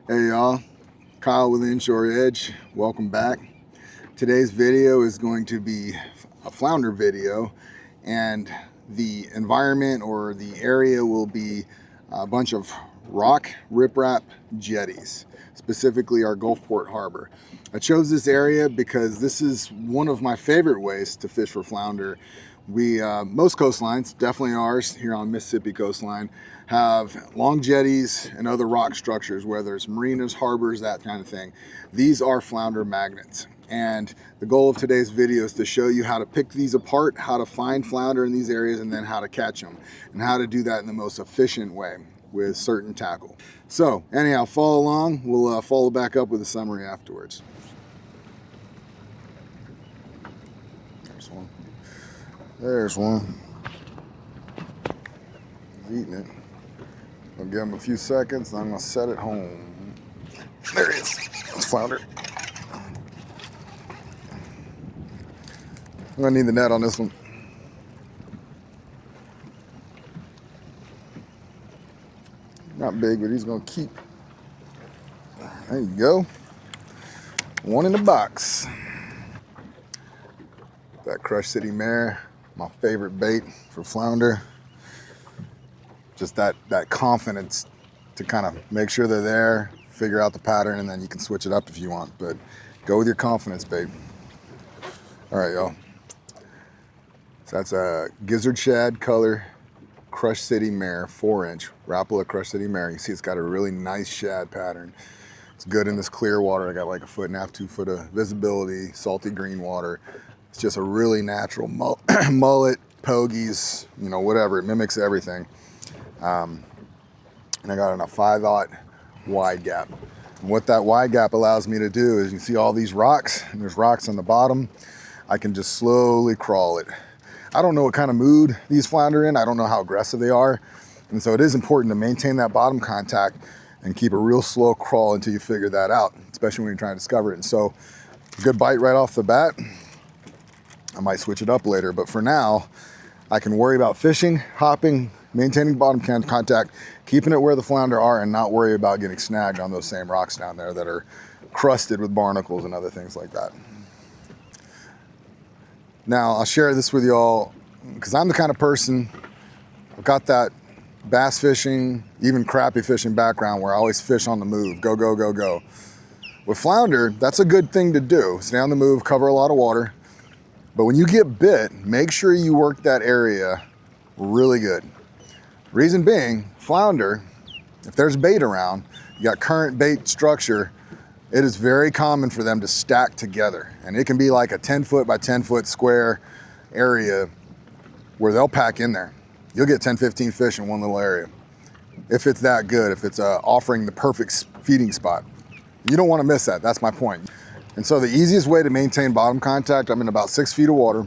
Hey y'all, Kyle with Inshore Edge. Welcome back. Today's video is going to be a flounder video, and the environment or the area will be a bunch of rock riprap jetties, specifically our Gulfport Harbor. I chose this area because this is one of my favorite ways to fish for flounder. Most coastlines, definitely ours here on Mississippi coastline, have long jetties and other rock structures, whether it's marinas, harbors, that kind of thing. These are flounder magnets. And the goal of today's video is to show you how to pick these apart, how to find flounder in these areas, and then how to catch them, and how to do that in the most efficient way with certain tackle. So anyhow, follow along. We'll follow back up with a summary afterwards. There's one. There's one. He's eating it. I'll give him a few seconds, and I'm gonna set it home. There he is. That's flounder. I'm gonna need the net on this one. Not big, but he's gonna keep. There you go. One in the box. That Crush City Mare, my favorite bait for flounder. Just that confidence to kind of make sure they're there, figure out the pattern, and then you can switch it up if you want. But go with your confidence, babe. All right, y'all. So that's a gizzard shad color Crush City Mare, 4-inch Rapala Crush City Mare. You see it's got a really nice shad pattern. It's good in this clear water. I got like 1.5 feet, 2 foot of visibility, salty green water. It's just a really natural mullet, pogies, you know, whatever. It mimics everything. And I got on a 5/0 wide gap. And what that wide gap allows me to do is, you see all these rocks, and there's rocks on the bottom. I can just slowly crawl it. I don't know what kind of mood these flounder in. I don't know how aggressive they are. And so it is important to maintain that bottom contact and keep a real slow crawl until you figure that out, especially when you're trying to discover it. And so good bite right off the bat. I might switch it up later, but for now, I can worry about fishing, hopping, maintaining bottom contact, keeping it where the flounder are, and not worry about getting snagged on those same rocks down there that are crusted with barnacles and other things like that. Now, I'll share this with y'all because I'm the kind of person, I've got that bass fishing, even crappie fishing background where I always fish on the move, go, go, go, go. With flounder, that's a good thing to do. Stay on the move, cover a lot of water. But when you get bit, make sure you work that area really good. Reason being, flounder, if there's bait around, you got current bait structure, it is very common for them to stack together. And it can be like a 10-foot by 10-foot square area where they'll pack in there. You'll get 10, 15 fish in one little area. If it's that good, if it's offering the perfect feeding spot. You don't want to miss that, that's my point. And so the easiest way to maintain bottom contact, I'm in about 6 feet of water,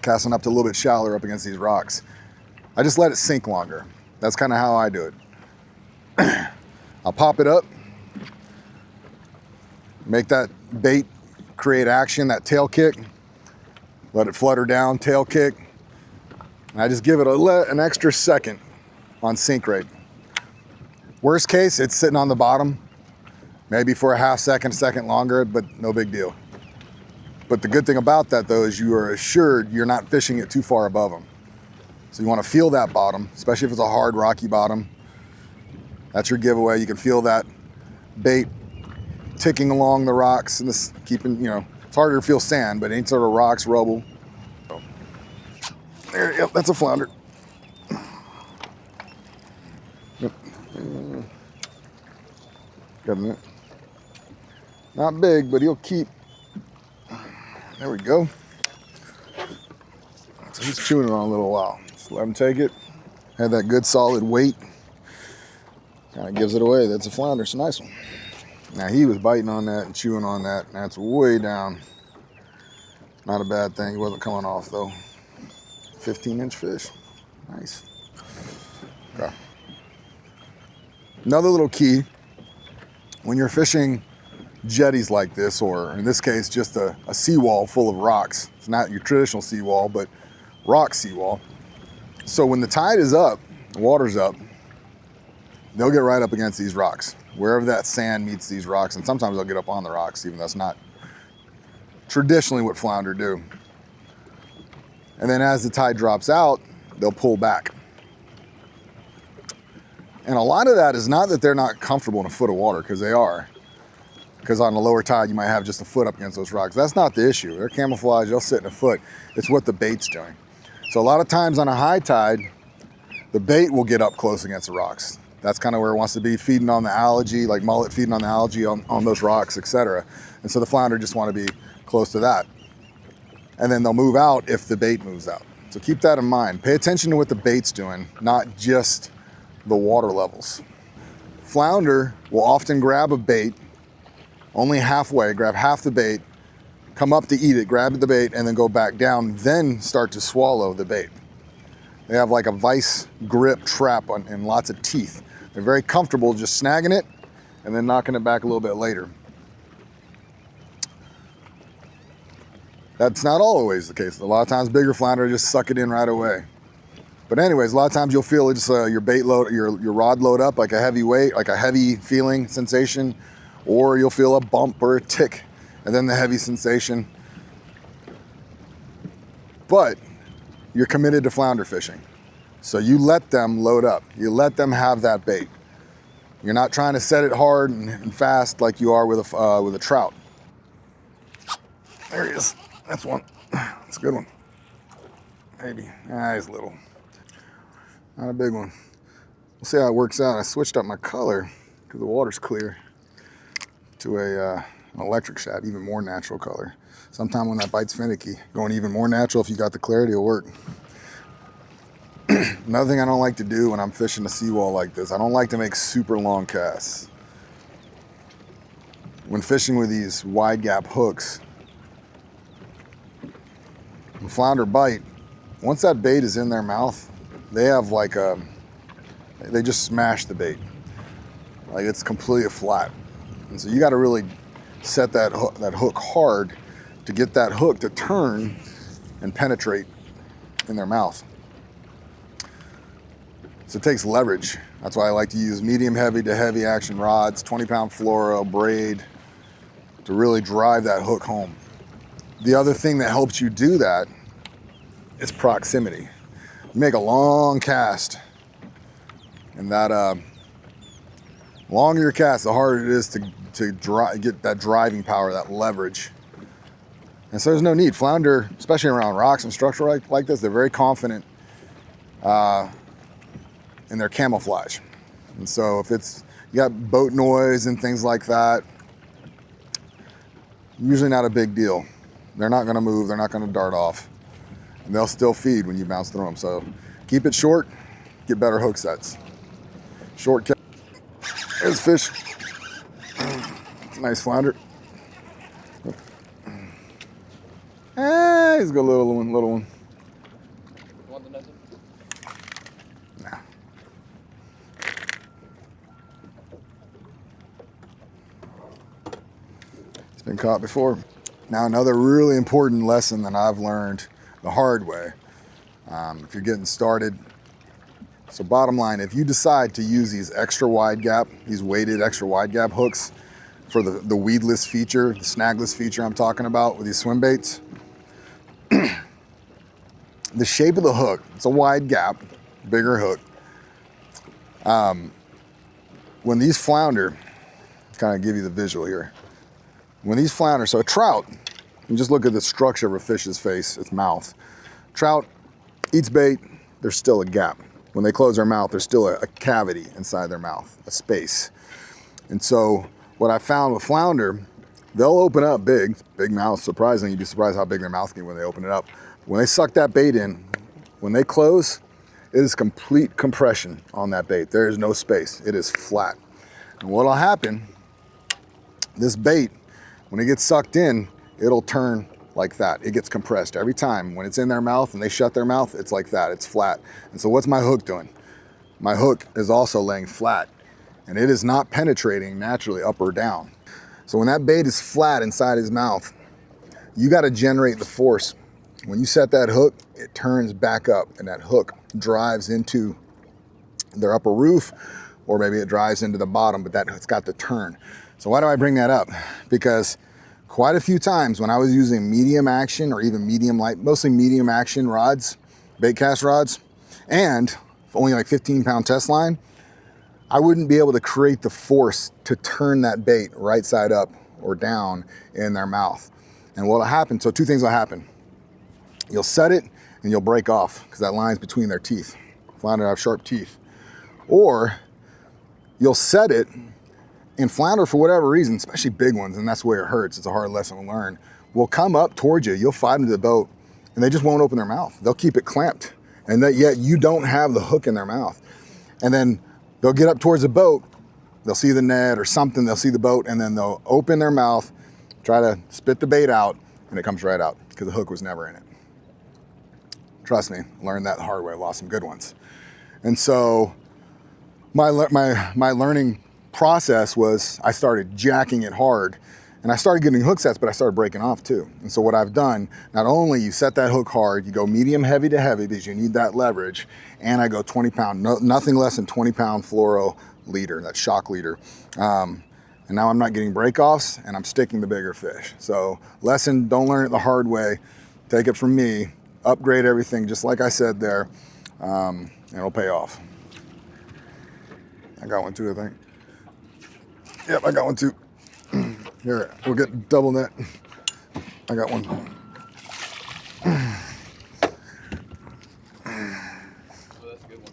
casting up to a little bit shallower up against these rocks. I just let it sink longer. That's kind of how I do it. I'll pop it up, make that bait create action, that tail kick, let it flutter down, tail kick. And I just give it an extra second on sink rate. Worst case, it's sitting on the bottom, maybe for a half second, a second longer, but no big deal. But the good thing about that though is you are assured you're not fishing it too far above them. So you want to feel that bottom, especially if it's a hard rocky bottom. That's your giveaway. You can feel that bait ticking along the rocks and this keeping, you know, it's harder to feel sand, but any sort of rocks, rubble. There, yep, that's a flounder. Yep. Got a minute. Not big, but he'll keep. There we go. So he's chewing it on a little while. Just let him take it. Had that good solid weight. Kind of gives it away. That's a flounder. It's a nice one. Now he was biting on that and chewing on that. And that's way down. Not a bad thing. He wasn't coming off though. 15-inch fish. Nice. Okay. Another little key. When you're fishing jetties like this, or in this case, just a seawall full of rocks. It's not your traditional seawall, but rock seawall. So when the tide is up, the water's up, they'll get right up against these rocks, wherever that sand meets these rocks, and sometimes they'll get up on the rocks, even though that's not traditionally what flounder do. And then as the tide drops out, they'll pull back. And a lot of that is not that they're not comfortable in a foot of water, because they are. Because on the lower tide, you might have just a foot up against those rocks. That's not the issue. They're camouflage, they'll sit in a foot. It's what the bait's doing. So a lot of times on a high tide, the bait will get up close against the rocks. That's kind of where it wants to be, feeding on the algae, like mullet feeding on the algae on those rocks, etc. And so the flounder just want to be close to that. And then they'll move out if the bait moves out. So keep that in mind. Pay attention to what the bait's doing, not just the water levels. Flounder will often grab a bait only halfway, grab half the bait, come up to eat it, grab the bait, and then go back down, then start to swallow the bait. They have like a vice grip trap and lots of teeth. They're very comfortable just snagging it and then knocking it back a little bit later. That's not always the case. A lot of times bigger flounder just suck it in right away. But anyways, a lot of times you'll feel just your bait load, your rod load up like a heavy weight, like a heavy feeling sensation, or you'll feel a bump or a tick, and then the heavy sensation. But you're committed to flounder fishing. So you let them load up. You let them have that bait. You're not trying to set it hard and fast like you are with a trout. There he is. That's one. That's a good one. Maybe. He's little. Not a big one. We'll see how it works out. I switched up my color because the water's clear to an electric shad, even more natural color. Sometime when that bite's finicky, going even more natural, if you got the clarity, will work. Another thing I don't like to do when I'm fishing a seawall like this, I don't like to make super long casts. When fishing with these wide gap hooks, when flounder bite, once that bait is in their mouth, they have like they just smash the bait. Like it's completely flat. And so you got to really set that hook hard to get that hook to turn and penetrate in their mouth. So it takes leverage. That's why I like to use medium heavy to heavy action rods, 20-pound fluoro, braid, to really drive that hook home. The other thing that helps you do that is proximity. You make a long cast, and that longer your cast, the harder it is to get that driving power, that leverage. And so there's no need. Flounder, especially around rocks and structure like this, they're very confident in their camouflage. And so if you got boat noise and things like that, usually not a big deal. They're not gonna move, they're not gonna dart off. And they'll still feed when you bounce through them. So keep it short, get better hook sets. Short cast. There's fish. It's a nice flounder. He's got a little one. Want another? Nah. It's been caught before. Now another really important lesson that I've learned the hard way, if you're getting started. So bottom line, if you decide to use these extra wide gap, these weighted extra wide gap hooks for the weedless feature, the snagless feature I'm talking about with these swim baits, the shape of the hook, it's a wide gap, bigger hook. When these flounder, kind of give you the visual here. When these flounder, so a trout, you just look at the structure of a fish's face, its mouth. Trout eats bait, there's still a gap. When they close their mouth, there's still a cavity inside their mouth, a space. And so what I found with flounder, they'll open up big mouth. Surprisingly, you'd be surprised how big their mouth can be when they open it up. When they suck that bait in, when they close, it is complete compression on that bait. There is no space, it is flat. And what'll happen, this bait, when it gets sucked in, it'll turn like that. It gets compressed every time. When it's in their mouth and they shut their mouth, it's like that, it's flat. And so what's my hook doing? My hook is also laying flat, and it is not penetrating naturally up or down. So when that bait is flat inside his mouth, you got to generate the force. When you set that hook, it turns back up, and that hook drives into their upper roof or maybe it drives into the bottom, but it's got the turn. So why do I bring that up? Because quite a few times when I was using medium action or even medium light, mostly medium action rods, bait cast rods, and only like 15-pound test line, I wouldn't be able to create the force to turn that bait right side up or down in their mouth. And what'll happen, so two things will happen. You'll set it and you'll break off because that line's between their teeth. Flounder have sharp teeth. Or you'll set it and flounder, for whatever reason, especially big ones, and that's where it hurts, it's a hard lesson to learn, will come up towards you, you'll fight them to the boat, and they just won't open their mouth. They'll keep it clamped, and yet you don't have the hook in their mouth. And then they'll get up towards the boat, they'll see the net or something, they'll see the boat, and then they'll open their mouth, try to spit the bait out, and it comes right out because the hook was never in it. Trust me, learned that the hard way, lost some good ones. And so my learning process was I started jacking it hard, and I started getting hook sets, but I started breaking off too. And so what I've done, not only you set that hook hard, you go medium heavy to heavy because you need that leverage, and I go 20-pound, nothing less than 20-pound fluoro leader, that shock leader. And now I'm not getting breakoffs, and I'm sticking the bigger fish. So lesson, don't learn it the hard way. Take it from me, upgrade everything, just like I said there, and it'll pay off. I got one too, I think. Yep, I got one too. Here, we'll get double net. I got one. Oh, that's a good one.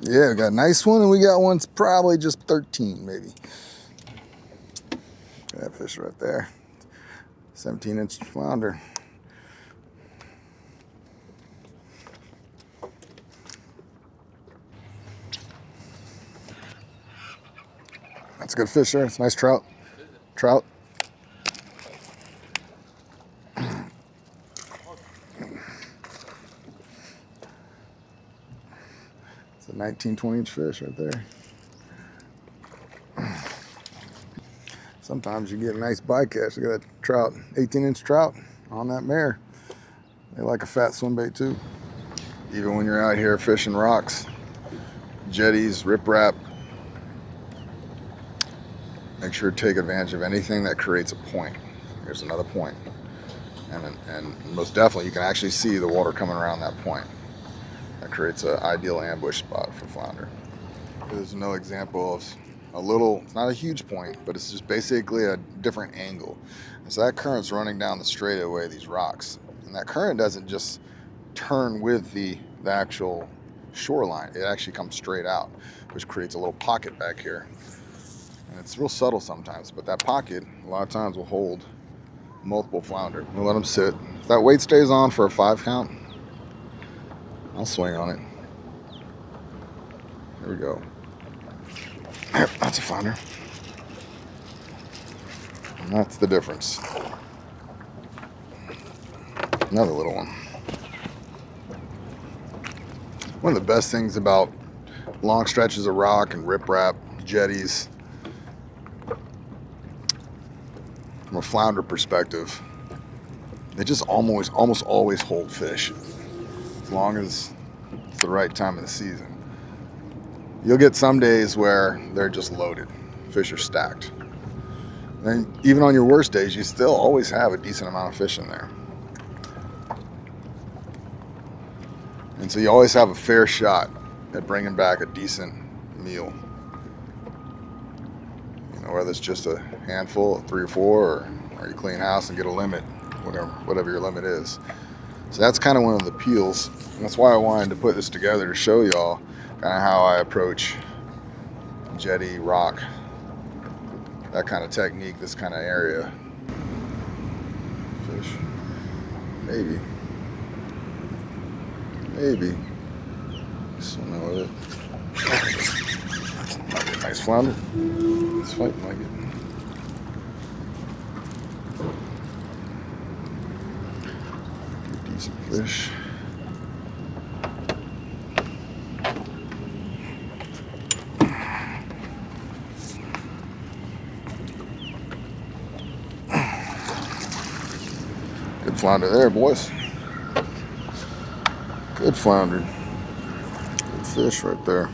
Yeah, we got a nice one, and we got one's probably just 13, maybe. That fish right there. 17-inch flounder. That's a good fish there. It's a nice trout. Trout. It's a 19, 20-inch fish right there. Sometimes you get a nice bycatch. Look at that trout, 18-inch trout on that mare. They like a fat swim bait too. Even when you're out here fishing rocks, jetties, riprap, make sure to take advantage of anything that creates a point. Here's another point. And most definitely you can actually see the water coming around that point. That creates an ideal ambush spot for flounder. There's another example of a little, it's not a huge point, but it's just basically a different angle. And so that current's running down the straightaway, these rocks. And that current doesn't just turn with the actual shoreline. It actually comes straight out, which creates a little pocket back here. And it's real subtle sometimes, but that pocket a lot of times will hold multiple flounder. We'll let them sit. If that weight stays on for a 5 count, I'll swing on it. There we go. Yep, that's a flounder. And that's the difference. Another little one. One of the best things about long stretches of rock and riprap, jetties, from a flounder perspective, they just almost always hold fish as long as it's the right time of the season. You'll get some days where they're just loaded, fish are stacked, and even on your worst days you still always have a decent amount of fish in there, and so you always have a fair shot at bringing back a decent meal. Whether it's just a handful of 3 or 4, or you clean house and get a limit, whatever your limit is. So that's kind of one of the appeals. And that's why I wanted to put this together to show y'all kind of how I approach jetty, rock, that kind of technique, this kind of area. Fish. Maybe. Just don't know what it. Might be a nice flounder. It's fighting like it. Decent fish. Good flounder there, boys. Good flounder. Good fish right there.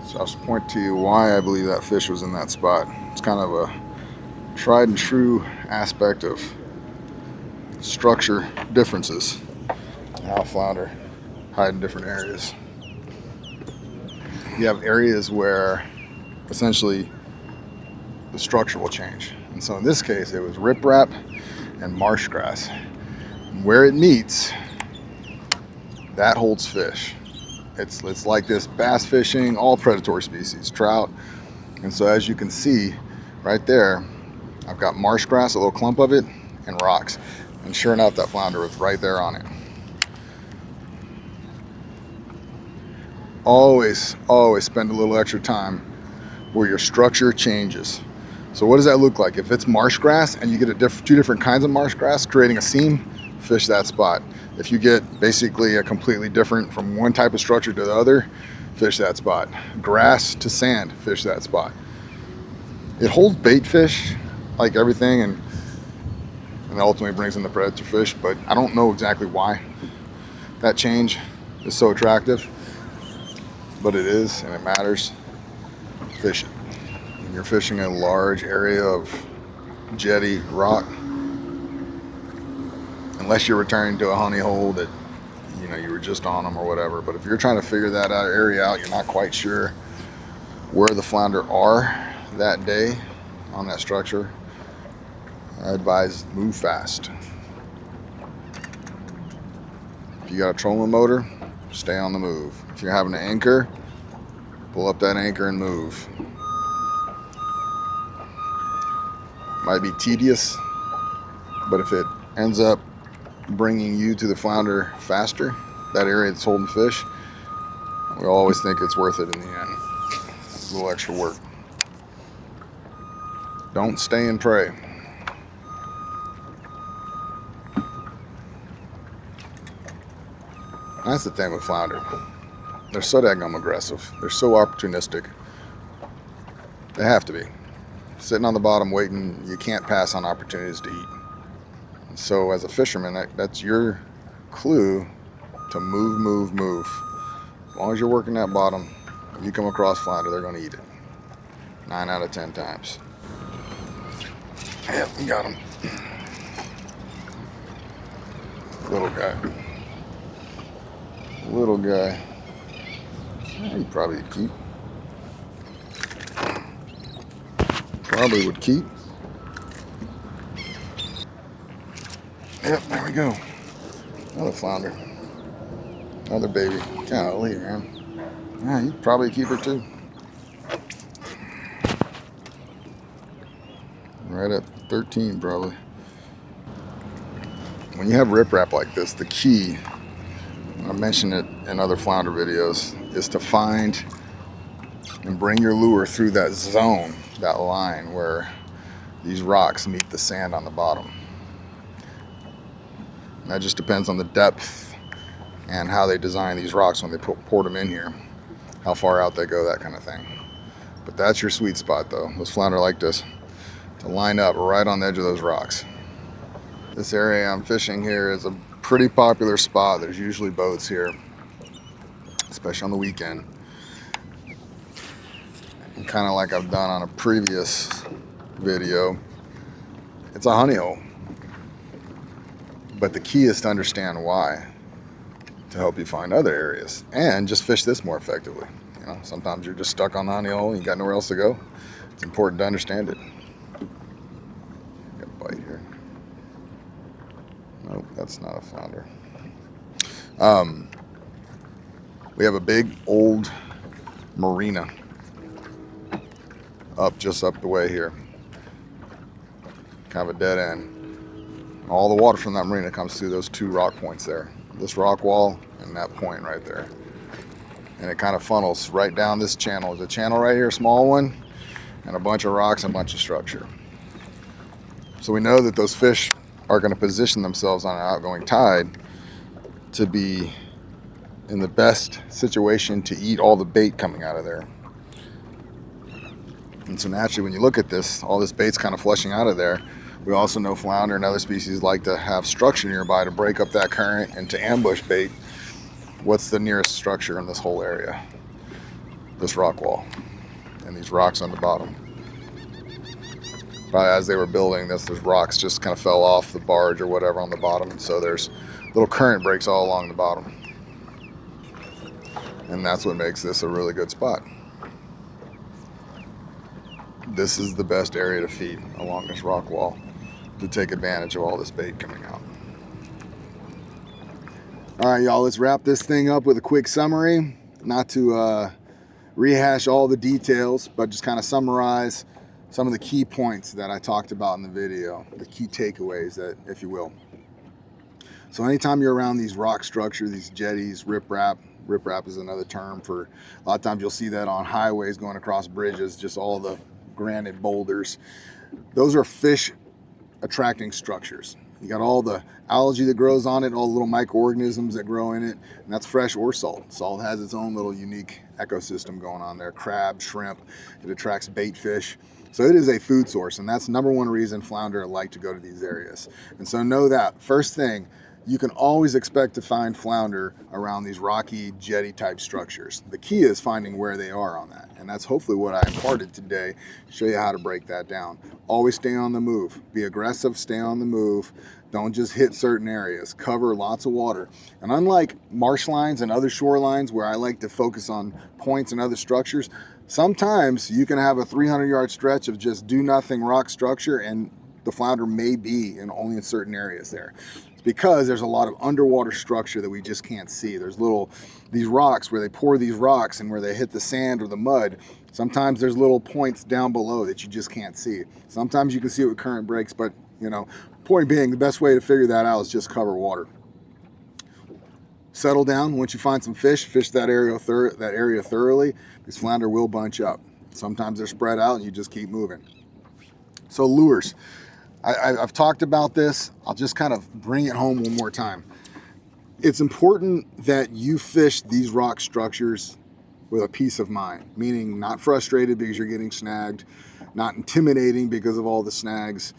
So I'll just point to you why I believe that fish was in that spot. It's kind of a tried and true aspect of structure differences and how flounder hide in different areas. You have areas where essentially the structure will change. And so in this case, it was riprap and marsh grass. Where it meets, that holds fish. It's like this bass fishing, all predatory species, trout. And so as you can see right there, I've got marsh grass, a little clump of it, and rocks. And sure enough, that flounder was right there on it. Always spend a little extra time where your structure changes. So what does that look like? If it's marsh grass and you get two different kinds of marsh grass creating a seam, fish that spot. If you get basically a completely different from one type of structure to the other, fish that spot. Grass to sand, fish that spot. It holds bait fish like everything and ultimately brings in the predator fish, but I don't know exactly why that change is so attractive, but it is and it matters. Fish it. When you're fishing a large area of jetty rock, unless you're returning to a honey hole that you were just on them or whatever, but if you're trying to figure that area out, you're not quite sure where the flounder are that day on that structure, I advise move fast. If you got a trolling motor, stay on the move. If you're having an anchor, pull up that anchor and move. Might be tedious, but if it ends up bringing you to the flounder faster, that area that's holding fish, we always think it's worth it in the end. A little extra work. Don't stay and pray. That's the thing with flounder. They're so daggum aggressive. They're so opportunistic. They have to be. Sitting on the bottom waiting, you can't pass on opportunities to eat. And so as a fisherman, that's your clue to move. As long as you're working that bottom, if you come across flounder, they're going to eat it. 9 out of 10 times. Yep, we got him. Little guy. He probably would keep. Yep, there we go. Another flounder. Another baby. Golly, man. Yeah, he'd probably keep her too. Right at 13 probably. When you have riprap like this, the key, I mentioned it in other flounder videos, is to find and bring your lure through that zone, that line where these rocks meet the sand on the bottom. And that just depends on the depth and how they design these rocks when they pour them in here, how far out they go, that kind of thing. But that's your sweet spot though. Those flounder like this, to line up right on the edge of those rocks. This area I'm fishing here is a pretty popular spot. There's usually boats here, especially on the weekend. And kind of like I've done on a previous video, it's a honey hole. But the key is to understand why, to help you find other areas and just fish this more effectively. Sometimes you're just stuck on the honey hole and you got nowhere else to go. It's important to understand it. Got a bite here. Nope, that's not a flounder. We have a big old marina just up the way here. Kind of a dead end. All the water from that marina comes through those 2 rock points there. This rock wall and that point right there. And it kind of funnels right down this channel. There's a channel right here, a small one, and a bunch of rocks and a bunch of structure. So we know that those fish are going to position themselves on an outgoing tide to be in the best situation to eat all the bait coming out of there. And so naturally when you look at this, all this bait's kind of flushing out of there. We also know flounder and other species like to have structure nearby to break up that current and to ambush bait. What's the nearest structure in this whole area? This rock wall and these rocks on the bottom. Probably as they were building this, those rocks just kind of fell off the barge or whatever on the bottom, and so there's little current breaks all along the bottom. And that's what makes this a really good spot. This is the best area to feed along this rock wall to take advantage of all this bait coming out. All right, y'all, let's wrap this thing up with a quick summary. Not to rehash all the details, but just kind of summarize some of the key points that I talked about in the video, the key takeaways, that, if you will. So anytime you're around these rock structures, these jetties, riprap is another term for, a lot of times you'll see that on highways going across bridges, just all the granite boulders. Those are fish attracting structures. You got all the algae that grows on it, all the little microorganisms that grow in it, and that's fresh or salt. Salt has its own little unique ecosystem going on there. Crab, shrimp, it attracts bait fish. So it is a food source, and that's number one reason flounder like to go to these areas. And so know that, first thing, you can always expect to find flounder around these rocky jetty type structures. The key is finding where they are on that. And that's hopefully what I imparted today, show you how to break that down. Always stay on the move. Be aggressive, stay on the move. Don't just hit certain areas. Cover lots of water. And unlike marsh lines and other shorelines where I like to focus on points and other structures, sometimes you can have a 300-yard stretch of just do nothing rock structure and the flounder may be only in certain areas there. It's because there's a lot of underwater structure that we just can't see. There's these rocks where they pour these rocks and where they hit the sand or the mud. Sometimes there's little points down below that you just can't see. Sometimes you can see it with current breaks, but point being, the best way to figure that out is just cover water. Settle down. Once you find some fish that area thoroughly, because flounder will bunch up. Sometimes they're spread out and you just keep moving. So lures. I've talked about this. I'll just kind of bring it home one more time. It's important that you fish these rock structures with a peace of mind, meaning not frustrated because you're getting snagged, not intimidating because of all the snags.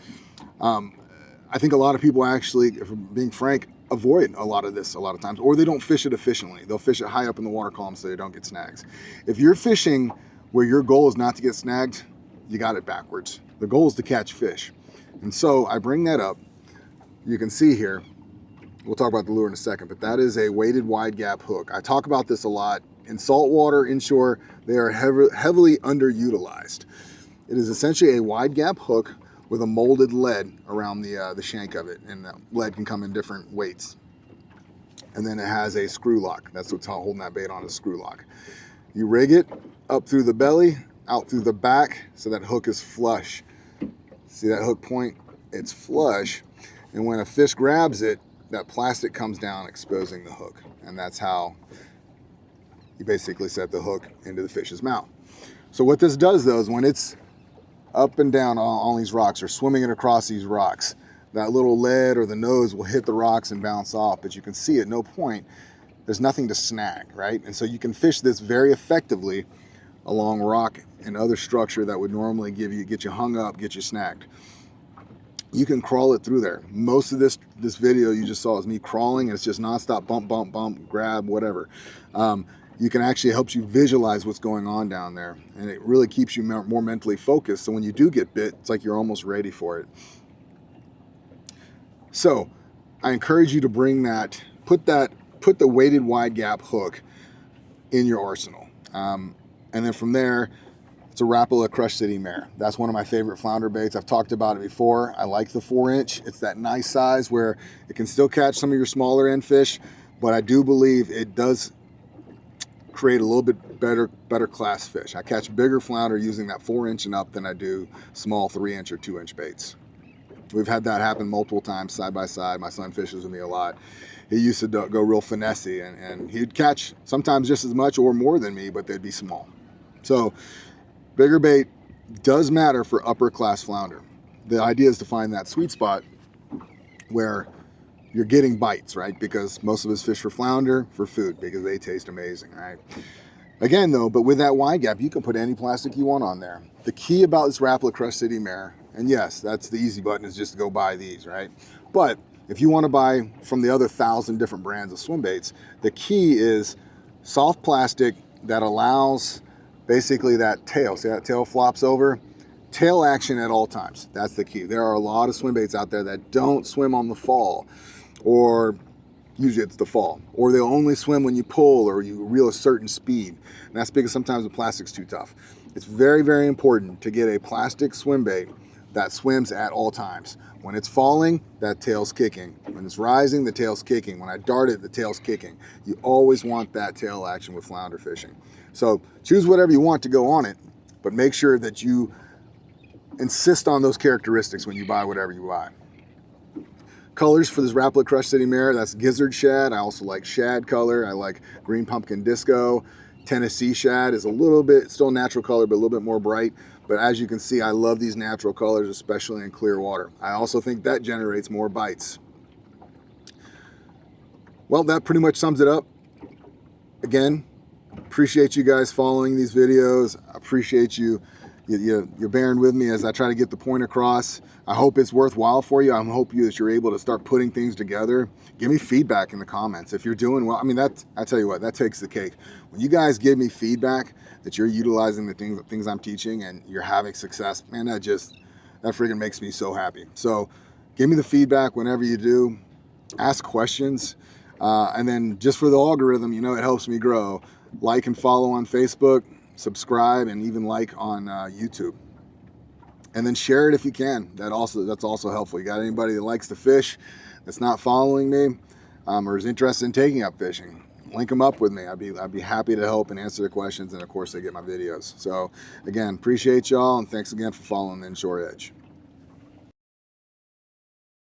I think a lot of people actually, if I'm being frank, avoid a lot of this a lot of times, or they don't fish it efficiently. They'll fish it high up in the water column so they don't get snags. If you're fishing where your goal is not to get snagged, you got it backwards. The goal is to catch fish. And so I bring that up. You can see here, we'll talk about the lure in a second, but that is a weighted wide gap hook. I talk about this a lot. In saltwater, inshore, they are heavily underutilized. It is essentially a wide gap hook with a molded lead around the shank of it, and the lead can come in different weights. And then it has a screw lock. That's what's holding that bait on, a screw lock. You rig it up through the belly, out through the back, so that hook is flush. See that hook point? It's flush. And when a fish grabs it, that plastic comes down, exposing the hook. And that's how you basically set the hook into the fish's mouth. So what this does though is when it's up and down on these rocks or swimming it across these rocks, that little lead or the nose will hit the rocks and bounce off, but you can see at no point there's nothing to snag, right? And so you can fish this very effectively along rock and other structure that would normally get you hung up, get you snagged. You can crawl it through there. Most of this video you just saw is me crawling, and it's just nonstop bump, bump, bump, grab, whatever. You can actually help you visualize what's going on down there, and it really keeps you more mentally focused. So when you do get bit, it's like you're almost ready for it. So I encourage you to bring that, put the weighted wide gap hook in your arsenal. And then from there, it's a Rapala Crush City Mare. That's one of my favorite flounder baits. I've talked about it before. I like the 4-inch. It's that nice size where it can still catch some of your smaller end fish, but I do believe it does create a little bit better class fish. I catch bigger flounder using that 4-inch and up than I do small 3-inch or 2-inch baits. We've had that happen multiple times side by side. My son fishes with me a lot. He used to go real finessey, and he'd catch sometimes just as much or more than me, but they'd be small. So bigger bait does matter for upper class flounder. The idea is to find that sweet spot where you're getting bites, right? Because most of us fish for flounder for food because they taste amazing, right? Again though, but with that wide gap, you can put any plastic you want on there. The key about this Rapala Crush City Mare, And yes, that's the easy button, is just to go buy these, right? But if you want to buy from the other 1,000 different brands of swim baits, the key is soft plastic that allows basically that tail. See that tail flops over? Tail action at all times. That's the key. There are a lot of swim baits out there that don't swim on the fall, or usually it's the fall, or they'll only swim when you pull or you reel a certain speed. And that's because sometimes the plastic's too tough. It's very, very important to get a plastic swim bait that swims at all times. When it's falling, that tail's kicking. When it's rising, the tail's kicking. When I dart it, the tail's kicking. You always want that tail action with flounder fishing. So choose whatever you want to go on it, but make sure that you insist on those characteristics when you buy whatever you buy. Colors for this Rapala Crush City Mirror, that's gizzard shad. I also like shad color. I like green pumpkin disco. Tennessee shad is a little bit, still natural color, but a little bit more bright. But as you can see, I love these natural colors, especially in clear water. I also think that generates more bites. Well, that pretty much sums it up. Again, appreciate you guys following these videos. I appreciate you're bearing with me as I try to get the point across. I hope it's worthwhile for you. I hope that you're able to start putting things together. Give me feedback in the comments if you're doing well. I mean, I tell you what, that takes the cake. When you guys give me feedback that you're utilizing the things I'm teaching and you're having success, man, that freaking makes me so happy. So give me the feedback whenever you do. Ask questions. And then just for the algorithm, it helps me grow. Like and follow on Facebook, subscribe, and even like on YouTube. And then share it if you can. That's also helpful. You got anybody that likes to fish that's not following me or is interested in taking up fishing, link them up with me. I'd be happy to help and answer their questions, and of course they get my videos. So again, appreciate y'all, and thanks again for following the Inshore Edge.